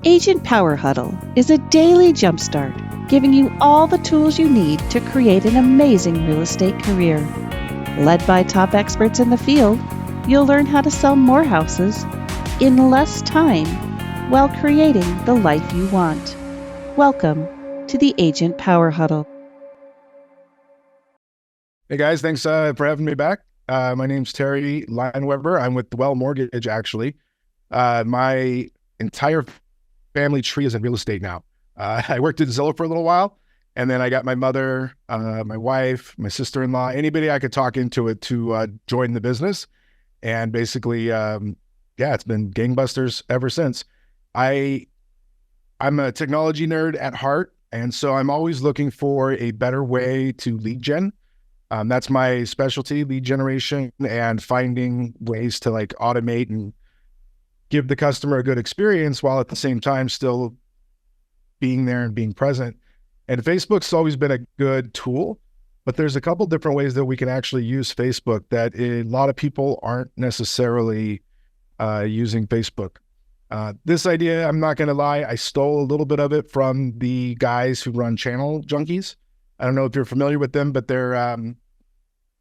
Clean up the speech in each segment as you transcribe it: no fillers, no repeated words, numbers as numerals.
Agent Power Huddle is a daily jumpstart, giving you all the tools you need to create an amazing real estate career. Led by top experts in the field, you'll learn how to sell more houses in less time while creating the life you want. Welcome to the Agent Power Huddle. Hey guys, thanks for having me back. My name's Terry Leinnewebber. I'm with Well Mortgage, actually. My entire family tree is in real estate now. I worked at Zillow for a little while, and then I got my mother, my wife, my sister-in-law, anybody I could talk into it to join the business. And basically, it's been gangbusters ever since. I'm a technology nerd at heart, and so I'm always looking for a better way to lead gen. That's my specialty, lead generation, and finding ways to like automate and give the customer a good experience while at the same time still being there and being present. And Facebook's always been a good tool, but there's a couple different ways that we can actually use Facebook that a lot of people aren't necessarily using Facebook. This idea, I'm not going to lie, I stole a little bit of it from the guys who run Channel Junkies. I don't know if you're familiar with them, but they're a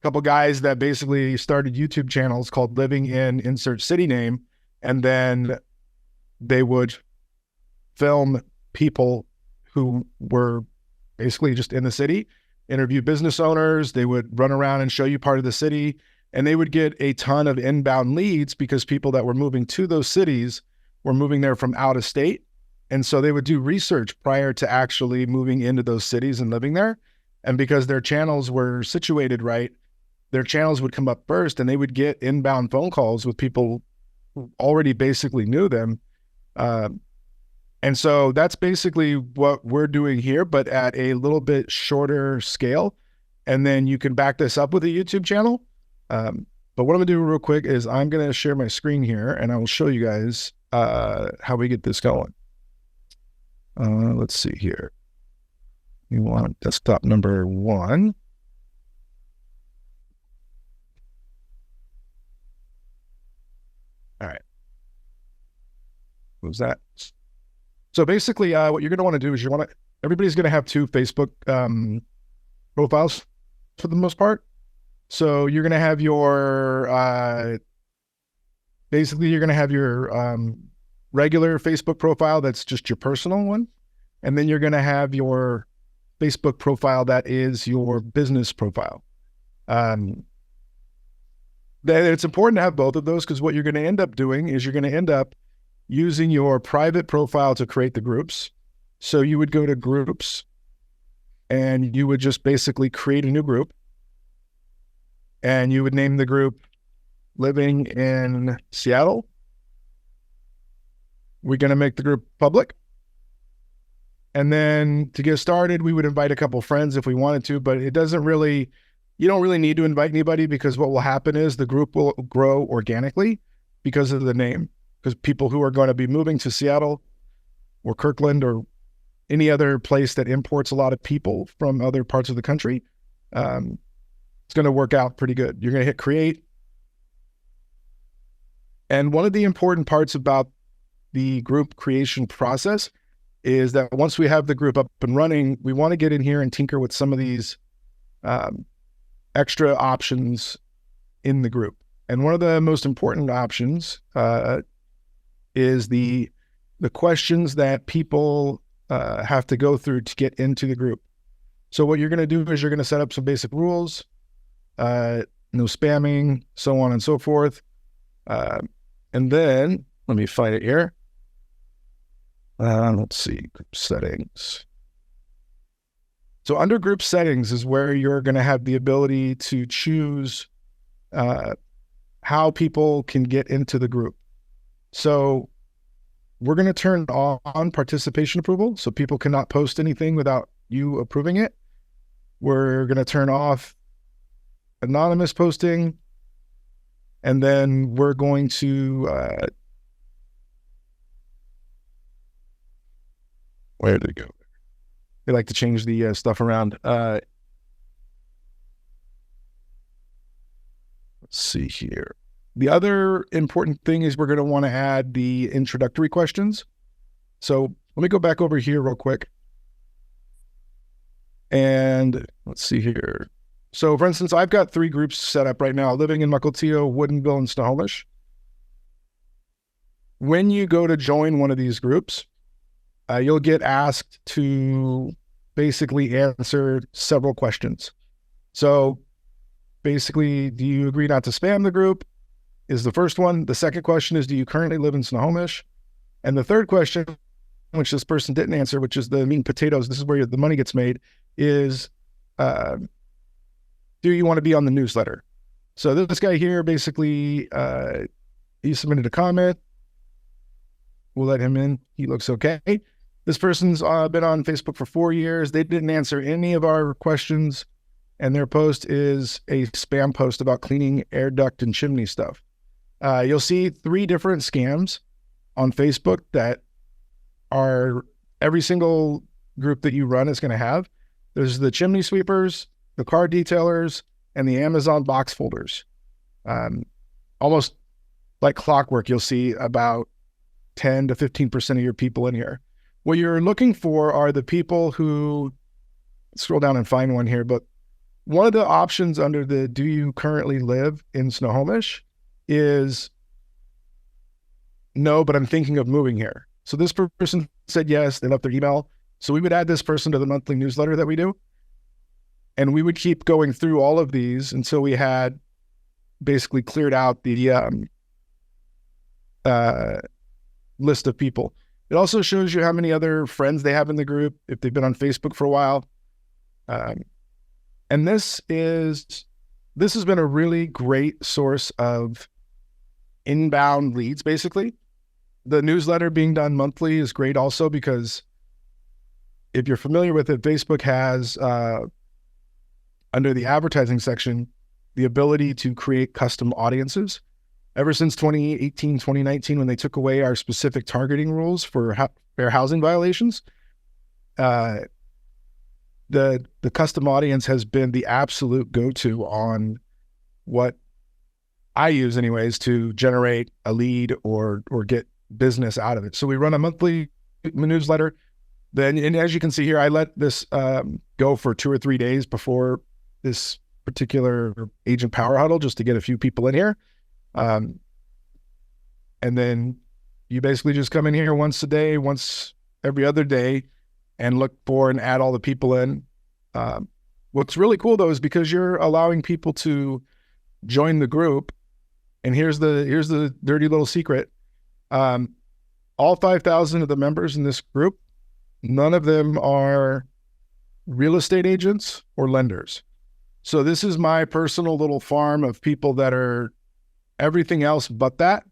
couple guys that basically started YouTube channels called Living in Insert City Name. And then they would film people who were basically just in the city, interview business owners. They would run around and show you part of the city, and they would get a ton of inbound leads because people that were moving to those cities were moving there from out of state. And so they would do research prior to actually moving into those cities and living there. And because their channels were situated right, their channels would come up first, and they would get inbound phone calls with people who already basically knew them. And so that's basically what we're doing here, but at a little bit shorter scale. And then you can back this up with a YouTube channel. But what I'm gonna do real quick is I'm gonna share my screen here, and I will show you guys how we get this going. Let's see here. You want desktop number 1. All right. What was that? So basically, what you're going to want to do is everybody's going to have 2 Facebook profiles for the most part. So you're going to have your, basically you're going to have your regular Facebook profile that's just your personal one. And then you're going to have your Facebook profile that is your business profile. It's important to have both of those, because what you're going to end up doing is you're going to end up using your private profile to create the groups. So you would go to groups and you would just basically create a new group, and you would name the group Living in Seattle. We're going to make the group public. And then to get started, we would invite a couple friends if we wanted to, but you don't really need to invite anybody, because what will happen is the group will grow organically because of the name. Because people who are going to be moving to Seattle or Kirkland or any other place that imports a lot of people from other parts of the country, it's going to work out pretty good. You're going to hit create. And one of the important parts about the group creation process is that once we have the group up and running, we want to get in here and tinker with some of these extra options in the group. And one of the most important options is the questions that people have to go through to get into the group. So what you're going to do is you're going to set up some basic rules, no spamming, so on and so forth. And then let me find it here. Let's see, group settings. So under group settings is where you're going to have the ability to choose how people can get into the group. So we're going to turn on participation approval, so people cannot post anything without you approving it. We're going to turn off anonymous posting, and then we're going to where did it go? They like to change the stuff around. Let's see here. The other important thing is we're going to want to add the introductory questions. So let me go back over here real quick. And let's see here. So for instance, I've got 3 groups set up right now, living in Mukilteo, Woodinville, and Snohomish. When you go to join one of these groups, you'll get asked to basically answer several questions. So basically, do you agree not to spam the group? Is the first one. The second question is, do you currently live in Snohomish? And the third question, which this person didn't answer, which is the meat and potatoes, this is where the money gets made, is do you want to be on the newsletter? So this guy here, basically, he submitted a comment. We'll let him in. He looks okay. This person's been on Facebook for 4 years. They didn't answer any of our questions, and their post is a spam post about cleaning air duct and chimney stuff. You'll see 3 different scams on Facebook that are every single group that you run is going to have. There's the chimney sweepers, the car detailers, and the Amazon box folders. Almost like clockwork, you'll see about 10 to 15% of your people in here. What you're looking for are the people who, scroll down and find one here, but one of the options under the do you currently live in Snohomish is no, but I'm thinking of moving here. So this person said yes, they left their email. So we would add this person to the monthly newsletter that we do. And we would keep going through all of these until we had basically cleared out the list of people. It also shows you how many other friends they have in the group, if they've been on Facebook for a while. And this has been a really great source of inbound leads, basically. The newsletter being done monthly is great also because if you're familiar with it, Facebook has, under the advertising section, the ability to create custom audiences. Ever since 2018, 2019, when they took away our specific targeting rules for fair housing violations, the custom audience has been the absolute go-to on what I use anyways to generate a lead or get business out of it. So we run a monthly newsletter. Then, and as you can see here, I let this go for 2 or 3 days before this particular agent Power Huddle just to get a few people in here. And then you basically just come in here once a day, once every other day, and look for and add all the people in. What's really cool though is because you're allowing people to join the group. And here's the dirty little secret. All 5,000 of the members in this group, none of them are real estate agents or lenders. So this is my personal little farm of people that are everything else but that.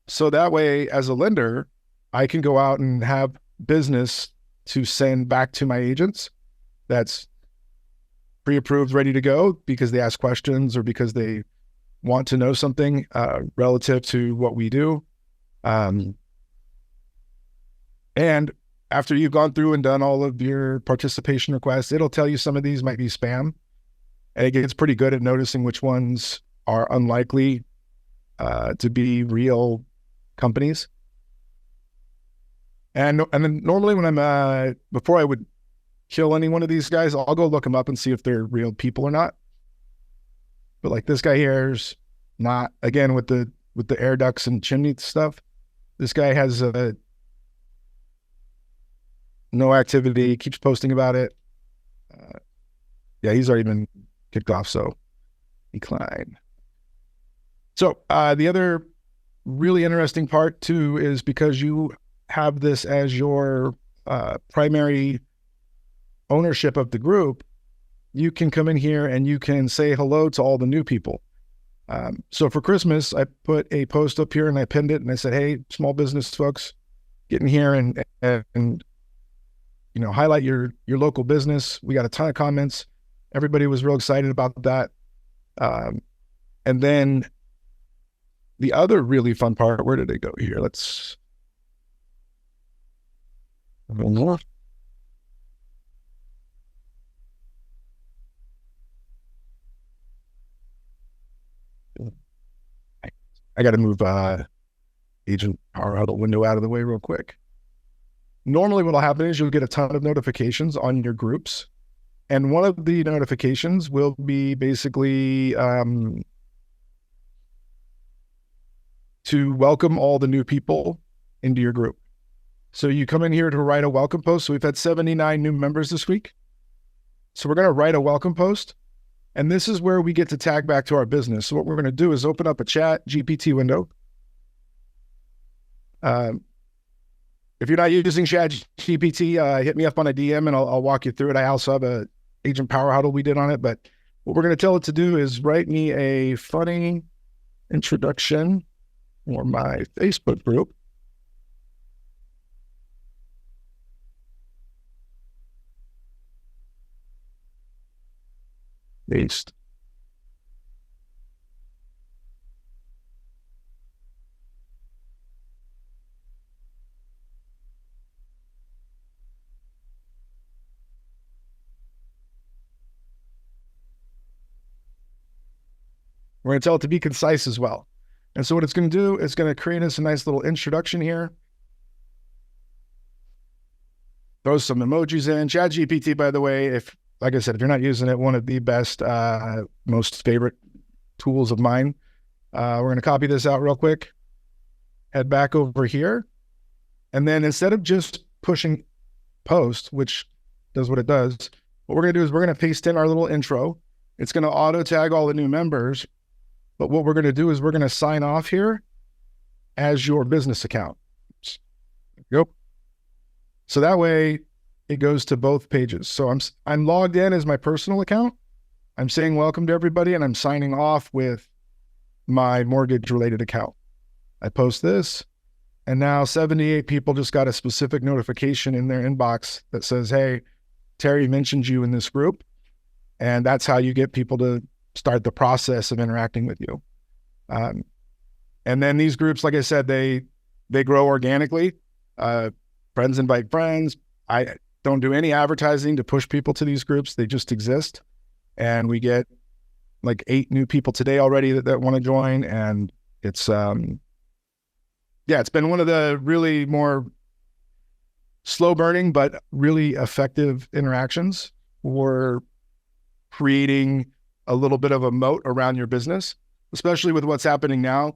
So that way, as a lender, I can go out and have business to send back to my agents that's pre-approved, ready to go because they ask questions or because they want to know something relative to what we do. And after you've gone through and done all of your participation requests, it'll tell you some of these might be spam. And it gets pretty good at noticing which ones are unlikely to be real companies. And then normally when I'm, before I would kill any one of these guys, I'll go look them up and see if they're real people or not. But like this guy here's not, again, with the air ducts and chimney stuff, this guy has no activity, keeps posting about it. Yeah, he's already been kicked off, so decline. So the other really interesting part too is because you have this as your primary ownership of the group, you can come in here and you can say hello to all the new people. So for Christmas, I put a post up here and I pinned it and I said, hey, small business folks, get in here and you know, highlight your local business. We got a ton of comments. Everybody was real excited about that. And then the other really fun part, where did it go here? Let's more. I got to move Agent Power Huddle window out of the way real quick. Normally what'll happen is you'll get a ton of notifications on your groups. And one of the notifications will be basically to welcome all the new people into your group. So you come in here to write a welcome post. So we've had 79 new members this week. So we're going to write a welcome post. And this is where we get to tag back to our business. So what we're going to do is open up a chat GPT window. If you're not using chat GPT, hit me up on a DM and I'll walk you through it. I also have a agent Power Huddle we did on it. But what we're going to tell it to do is write me a funny introduction for my Facebook group. Paste. We're going to tell it to be concise as well. And so what it's going to do is going to create us a nice little introduction here. Throw some emojis in. ChatGPT, by the way, like I said, if you're not using it, one of the best, most favorite tools of mine. We're going to copy this out real quick. Head back over here. And then instead of just pushing post, which does what it does, what we're going to do is we're going to paste in our little intro. It's going to auto tag all the new members. But what we're going to do is we're going to sign off here as your business account. Yep. So that way it goes to both pages. So I'm logged in as my personal account. I'm saying welcome to everybody, and I'm signing off with my mortgage related account. I post this, and now 78 people just got a specific notification in their inbox that says, hey, Terry mentioned you in this group. And that's how you get people to start the process of interacting with you. And then these groups, like I said, they grow organically. Friends invite friends. I don't do any advertising to push people to these groups. They just exist. And we get like 8 new people today already that want to join. And it's, it's been one of the really more slow burning, but really effective interactions for creating a little bit of a moat around your business, especially with what's happening now.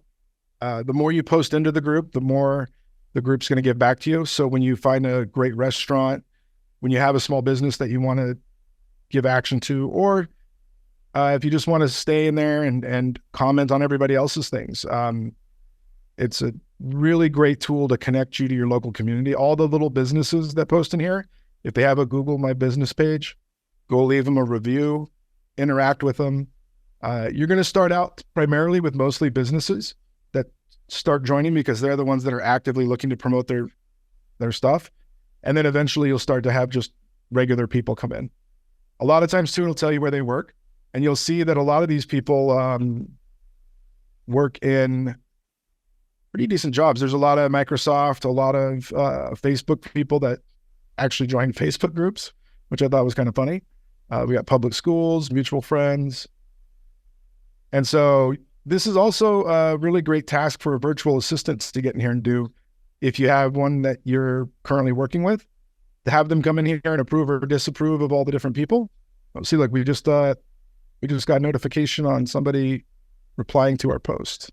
The more you post into the group, the more the group's going to give back to you. So when you find a great restaurant, when you have a small business that you want to give action to, or if you just want to stay in there and comment on everybody else's things, it's a really great tool to connect you to your local community. All the little businesses that post in here, if they have a Google My Business page, go leave them a review, interact with them. You're going to start out primarily with mostly businesses that start joining because they're the ones that are actively looking to promote their stuff. And then eventually you'll start to have just regular people come in. A lot of times too, it'll tell you where they work. And you'll see that a lot of these people work in pretty decent jobs. There's a lot of Microsoft, a lot of Facebook people that actually join Facebook groups, which I thought was kind of funny. We got public schools, mutual friends. And so this is also a really great task for virtual assistants to get in here and do. If you have one that you're currently working with, to have them come in here and approve or disapprove of all the different people. See, like we just got notification on somebody replying to our post.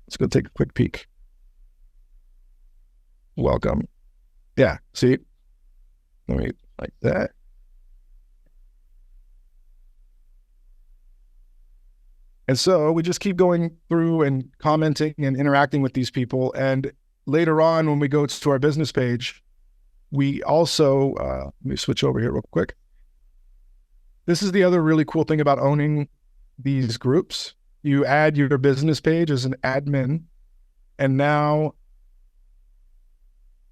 Let's go take a quick peek. Welcome. Yeah, see? Let me like that. And so we just keep going through and commenting and interacting with these people. And later on, when we go to our business page, we also, let me switch over here real quick. This is the other really cool thing about owning these groups. You add your business page as an admin. And now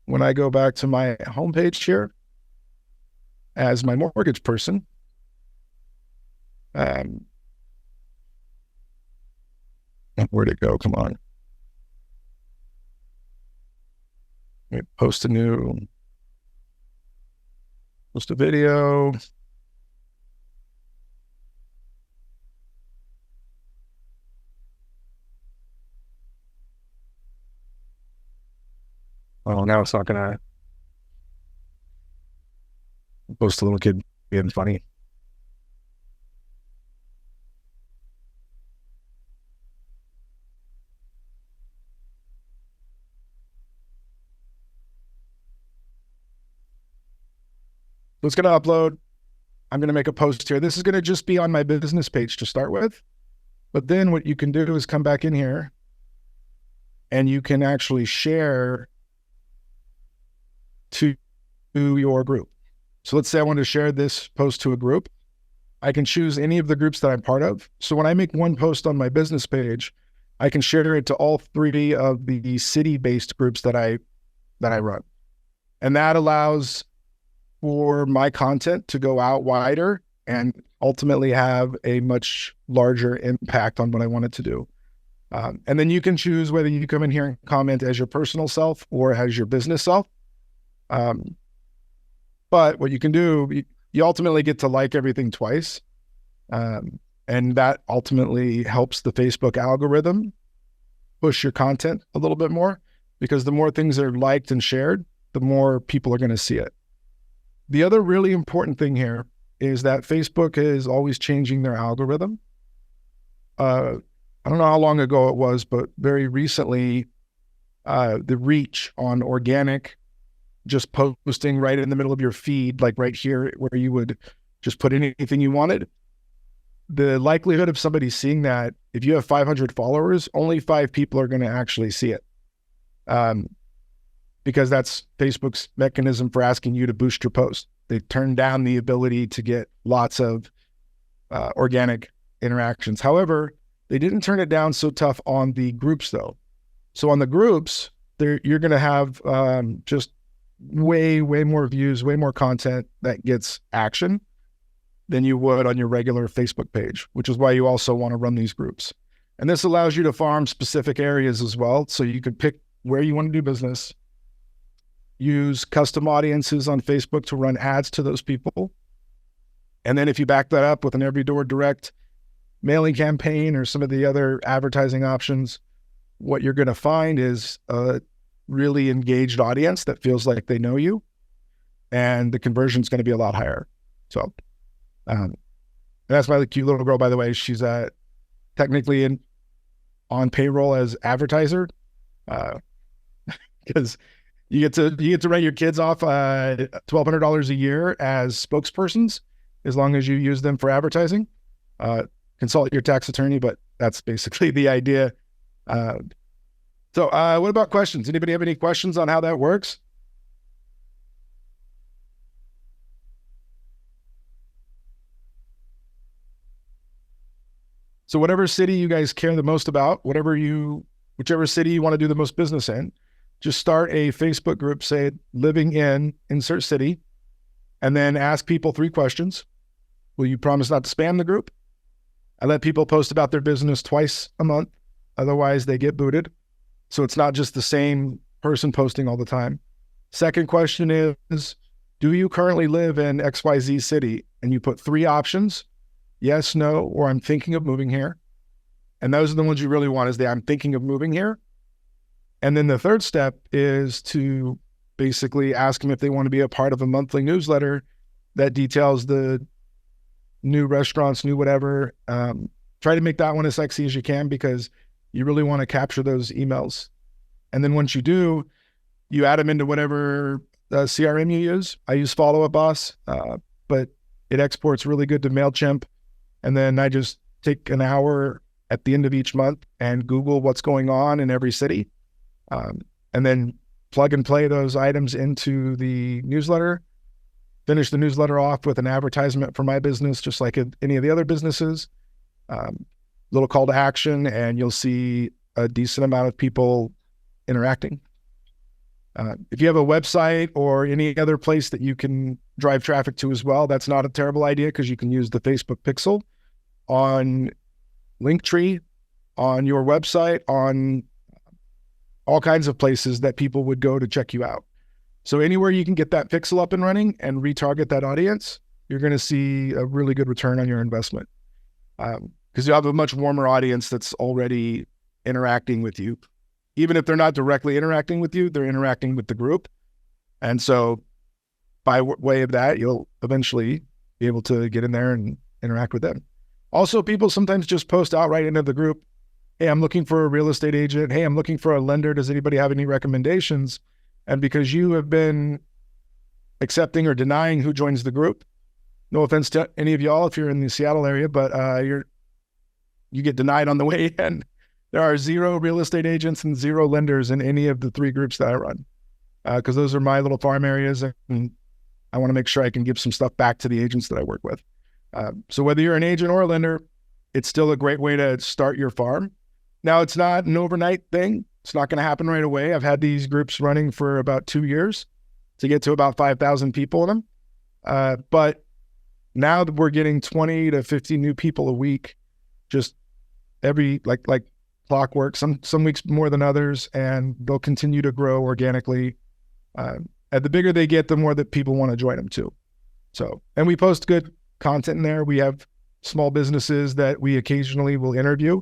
when I go back to my homepage here as my mortgage person, where'd it go? Come on. Let me post a video. Oh, now it's not gonna. post a little kid being funny. So it's going to upload. I'm going to make a post here. This is going to just be on my business page to start with. But then what you can do is come back in here and you can actually share to your group. So let's say I want to share this post to a group. I can choose any of the groups that I'm part of. So when I make one post on my business page, I can share it to all 3 of the city-based groups that I run. And that allows for my content to go out wider and ultimately have a much larger impact on what I want it to do. And then you can choose whether you come in here and comment as your personal self or as your business self. But what you can do, you ultimately get to like everything twice. And that ultimately helps the Facebook algorithm push your content a little bit more, because the more things are liked and shared, the more people are going to see it. The other really important thing here is that Facebook is always changing their algorithm. I don't know how long ago it was, but very recently, the reach on organic, just posting right in the middle of your feed, like right here where you would just put in anything you wanted, the likelihood of somebody seeing that, if you have 500 followers, only 5 people are going to actually see it. Because that's Facebook's mechanism for asking you to boost your post. They turn down the ability to get lots of organic interactions. However, they didn't turn it down so tough on the groups though. So on the groups, you're going to have just way more views, way more content that gets action than you would on your regular Facebook page, which is why you also want to run these groups. And this allows you to farm specific areas as well. So you could pick where you want to do business, use custom audiences on Facebook to run ads to those people. And then if you back that up with an every door direct mailing campaign or some of the other advertising options, what you're going to find is a really engaged audience that feels like they know you, and the conversion is going to be a lot higher. So and that's my cute little girl, by the way. She's technically on payroll as advertiser, because you get to write your kids off $1,200 a year as spokespersons, as long as you use them for advertising. Consult your tax attorney, but that's basically the idea. So what about questions? Anybody have any questions on how that works? So whatever city you guys care the most about, whichever city you want to do the most business in, just start a Facebook group, say living in insert city, and then ask people 3 questions. Will you promise not to spam the group? I let people post about their business twice a month. Otherwise they get booted. So it's not just the same person posting all the time. Second question is, do you currently live in XYZ city? And you put 3 options: yes, no, or I'm thinking of moving here. And those are the ones you really want, is the I'm thinking of moving here. And then the third step is to basically ask them if they want to be a part of a monthly newsletter that details the new restaurants, new whatever. Try to make that one as sexy as you can, because you really want to capture those emails. And then once you do, you add them into whatever CRM you use. I use Follow Up Boss, but it exports really good to MailChimp. And then I just take an hour at the end of each month and Google what's going on in every city. And then plug and play those items into the newsletter, finish the newsletter off with an advertisement for my business, just like any of the other businesses. Little call to action, and you'll see a decent amount of people interacting. If you have a website or any other place that you can drive traffic to as well, that's not a terrible idea, because you can use the Facebook pixel on Linktree, on your website, on all kinds of places that people would go to check you out. So anywhere you can get that pixel up and running and retarget that audience, you're going to see a really good return on your investment. Because you have a much warmer audience that's already interacting with you. Even if they're not directly interacting with you, they're interacting with the group. And so by way of that, you'll eventually be able to get in there and interact with them. Also, people sometimes just post outright into the group, hey, I'm looking for a real estate agent. Hey, I'm looking for a lender. Does anybody have any recommendations? And because you have been accepting or denying who joins the group, no offense to any of y'all if you're in the Seattle area, but you get denied on the way in. There are 0 real estate agents and 0 lenders in any of the 3 groups that I run, because those are my little farm areas, and I want to make sure I can give some stuff back to the agents that I work with. So whether you're an agent or a lender, it's still a great way to start your farm. Now, it's not an overnight thing. It's not going to happen right away. I've had these groups running for about 2 years to get to about 5,000 people in them. But now that we're getting 20 to 50 new people a week, just every, like clockwork, some weeks more than others, and they'll continue to grow organically. And the bigger they get, the more that people want to join them too. So, and we post good content in there. We have small businesses that we occasionally will interview.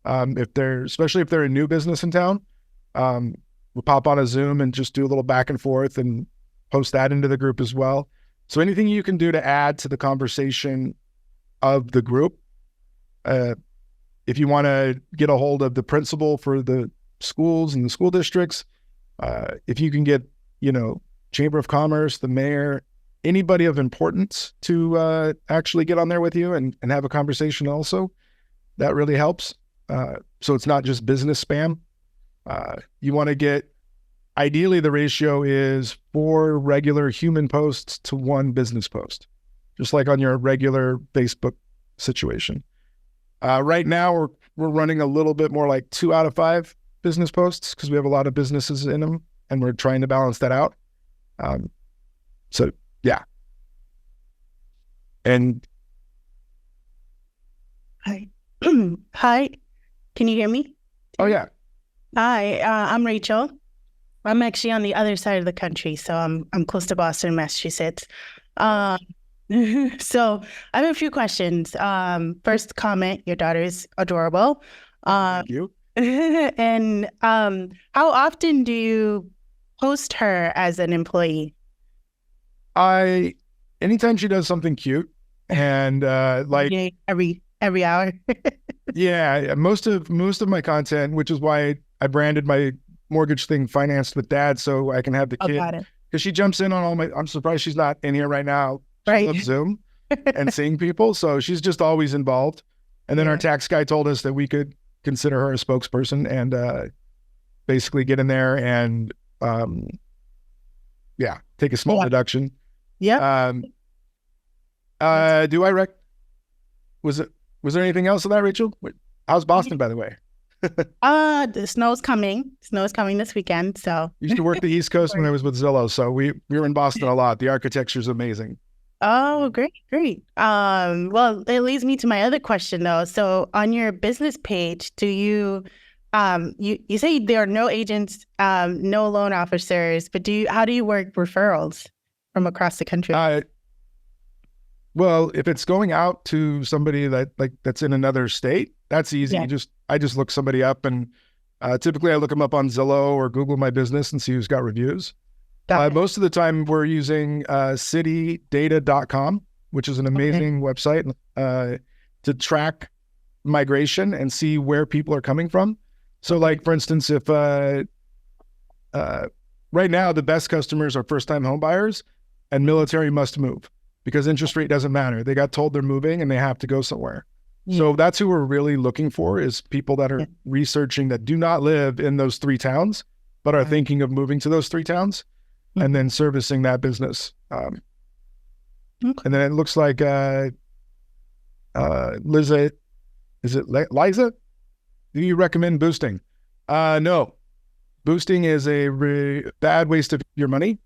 Especially if they're a new business in town, we'll pop on a Zoom and just do a little back and forth and post that into the group as well. So anything you can do to add to the conversation of the group, if you want to get a hold of the principal for the schools and the school districts, if you can get, Chamber of Commerce, the mayor, anybody of importance to actually get on there with you and have a conversation also, that really helps. So it's not just business spam. You want to get, ideally the ratio is 4 regular human posts to 1 business post, just like on your regular Facebook situation. Right now we're running a little bit more like 2 out of 5 business posts because we have a lot of businesses in them and we're trying to balance that out. So yeah. And Hi. Hi. Can you hear me? oh yeah. Hi, I'm Rachel. I'm actually on the other side of the country, so I'm close to Boston, Massachusetts. So I have a few questions. First comment, your daughter is adorable. Thank you. And how often do you post her as an employee? Anytime she does something cute and Yeah, every hour. Yeah, most of my content, which is why I branded my mortgage thing Financed with Dad, so I can have the kid, Got it. because she jumps in on all my, I'm surprised she's not in here right now. She Right. loves Zoom and seeing people, so she's just always involved. And then our tax guy told us that we could consider her a spokesperson and basically get in there and take a small deduction. Yeah. Was there anything else on that, Rachel? How's Boston, by the way? The snow's coming. Snow's coming this weekend. So Used to work the East Coast when I was with Zillow, so we were in Boston a lot. The architecture is amazing. oh, great. Well, it leads me to my other question though. So on your business page, do you you say there are no agents, no loan officers, but how do you work referrals from across the country? Well, if it's going out to somebody that's in another state, that's easy. Yeah. I just look somebody up, and typically I look them up on Zillow or Google My Business and see who's got reviews. Got it. Most of the time we're using citydata.com, which is an amazing website to track migration and see where people are coming from. So like, for instance, if right now the best customers are first-time home buyers and military must move, because interest rate doesn't matter. They got told they're moving and they have to go somewhere. Yeah. So that's who we're really looking for, is people that are researching that do not live in those 3 towns, but are thinking of moving to those 3 towns and then servicing that business. And then it looks like Liza, is it Liza? Do you recommend boosting? No. Boosting is a bad waste of your money.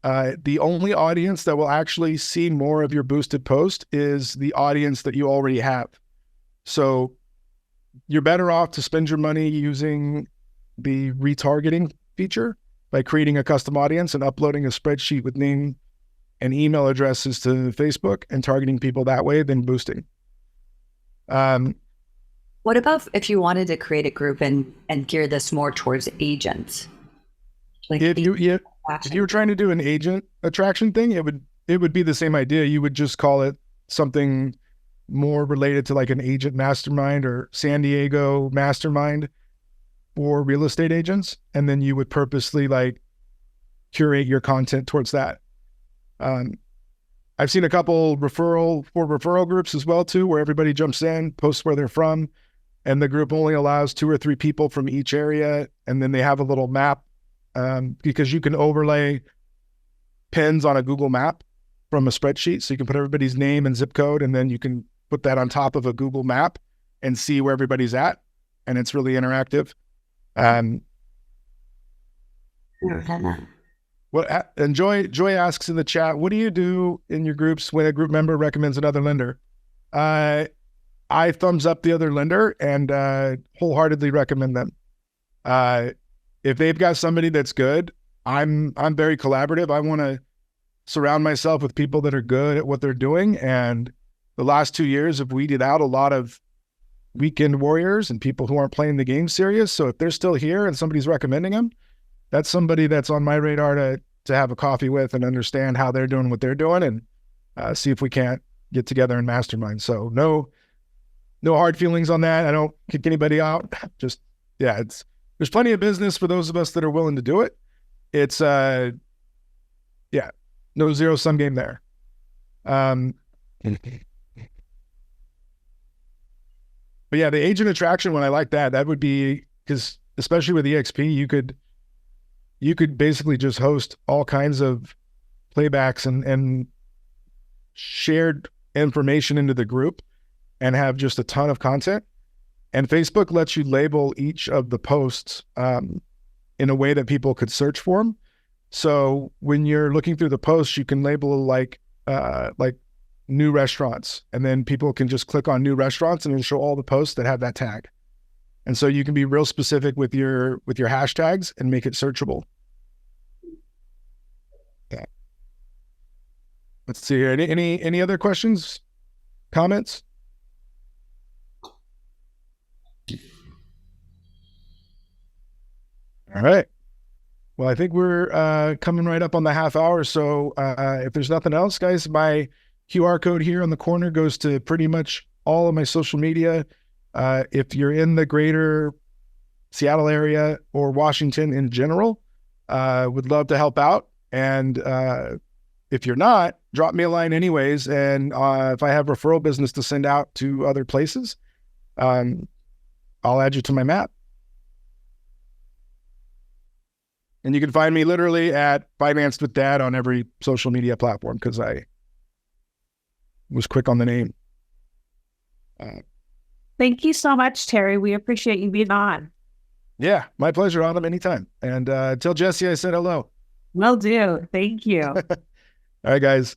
The only audience that will actually see more of your boosted post is the audience that you already have. So you're better off to spend your money using the retargeting feature by creating a custom audience and uploading a spreadsheet with name and email addresses to Facebook and targeting people that way than boosting. What about if you wanted to create a group and gear this more towards agents? Like if you were trying to do an agent attraction thing, it would be the same idea. You would just call it something more related to like an agent mastermind or San Diego mastermind for real estate agents. And then you would purposely like curate your content towards that. I've seen a couple referral groups as well too, where everybody jumps in, posts where they're from, and the group only allows 2 or 3 people from each area. And then they have a little map, because you can overlay pins on a Google map from a spreadsheet. So you can put everybody's name and zip code, and then you can put that on top of a Google map and see where everybody's at. And it's really interactive. And Joy asks in the chat, what do you do in your groups when a group member recommends another lender? I thumbs up the other lender and wholeheartedly recommend them. If they've got somebody that's good, I'm very collaborative. I want to surround myself with people that are good at what they're doing. And the last 2 years have weeded out a lot of weekend warriors and people who aren't playing the game serious. So if they're still here and somebody's recommending them, that's somebody that's on my radar to have a coffee with and understand how they're doing what they're doing, and see if we can't get together and mastermind. So no hard feelings on that. I don't kick anybody out. Just, yeah, there's plenty of business for those of us that are willing to do it. It's, no zero-sum game there. But yeah, the agent attraction one, I like that. That would be, because especially with EXP, you could basically just host all kinds of playbacks and shared information into the group and have just a ton of content. And Facebook lets you label each of the posts in a way that people could search for them. So when you're looking through the posts, you can label like new restaurants, and then people can just click on new restaurants and it'll show all the posts that have that tag. And so you can be real specific with your hashtags and make it searchable. Yeah. Let's see here. Any other questions, comments? All right. Well, I think we're coming right up on the half hour. So if there's nothing else, guys, my QR code here on the corner goes to pretty much all of my social media. If you're in the greater Seattle area or Washington in general, would love to help out. And if you're not, drop me a line anyways. And if I have referral business to send out to other places, I'll add you to my map. And you can find me literally at Financed with Dad on every social media platform, because I was quick on the name. Thank you so much, Terry. We appreciate you being on. Yeah, my pleasure, Autumn, anytime. And tell Jesse I said hello. Will do. Thank you. All right, guys.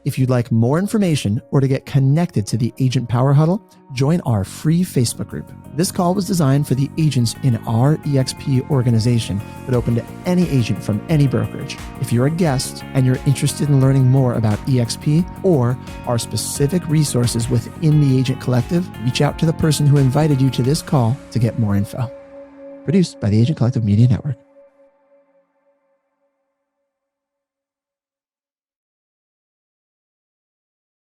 If you'd like more information or to get connected to the Agent Power Huddle, join our free Facebook group. This call was designed for the agents in our EXP organization, but open to any agent from any brokerage. If you're a guest and you're interested in learning more about EXP or our specific resources within the Agent Collective, reach out to the person who invited you to this call to get more info. Produced by the Agent Collective Media Network.